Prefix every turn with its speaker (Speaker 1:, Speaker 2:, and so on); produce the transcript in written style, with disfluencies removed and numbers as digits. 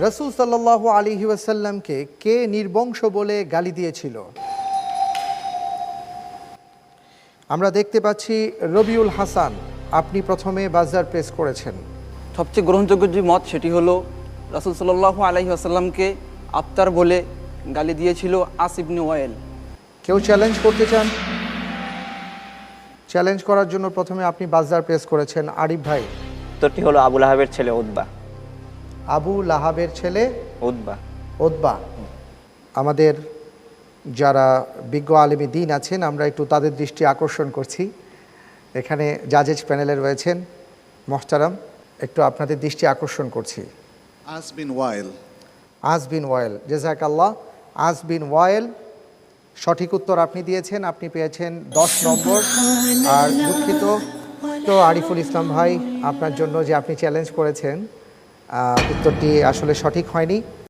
Speaker 1: রাসূল সাল্লাল্লাহু আলাইহি ওয়াসাল্লামকে কে নির্বংশ বলে গালি দিয়েছিল? আমরা দেখতে পাচ্ছি রবিউল হাসান, আপনি প্রথমে বাজার প্রেস করেছেন।
Speaker 2: সবচেয়ে গ্রহণযোগ্য যে মত সেটি হলো রাসূল সাল্লাল্লাহু আলাইহি ওয়াসাল্লামকে আফতার বলে গালি দিয়েছিল আস ইবনে ওয়াইল।
Speaker 1: কেউ চ্যালেঞ্জ করতে চান? চ্যালেঞ্জ করার জন্য প্রথমে আপনি বাজার প্রেস করেছেন। আরিফ ভাই?
Speaker 3: উত্তরটি হলো আবু লাহাবের ছেলে উতবা।
Speaker 1: আবু লাহাবের ছেলে
Speaker 3: উতবা।
Speaker 1: উতবা। আমাদের যারা বিজ্ঞ আলেমী দ্বীন আছেন, আমরা একটু তাদের দৃষ্টি আকর্ষণ করছি। এখানে জাজেজ প্যানেলে রয়েছেন মোহতারাম, একটু আপনাদের দৃষ্টি আকর্ষণ করছি।
Speaker 4: আস বিন ওয়াইল।
Speaker 1: আস বিন ওয়াইল, জাযাকাল্লাহ। আস বিন ওয়াইল সঠিক উত্তর আপনি দিয়েছেন, আপনি পেয়েছেন 10 নম্বর। আর দুঃখিত তো আরিফুল ইসলাম ভাই, আপনার জন্য যে আপনি চ্যালেঞ্জ করেছেন, উত্তরটি আসলে সঠিক হয়নি।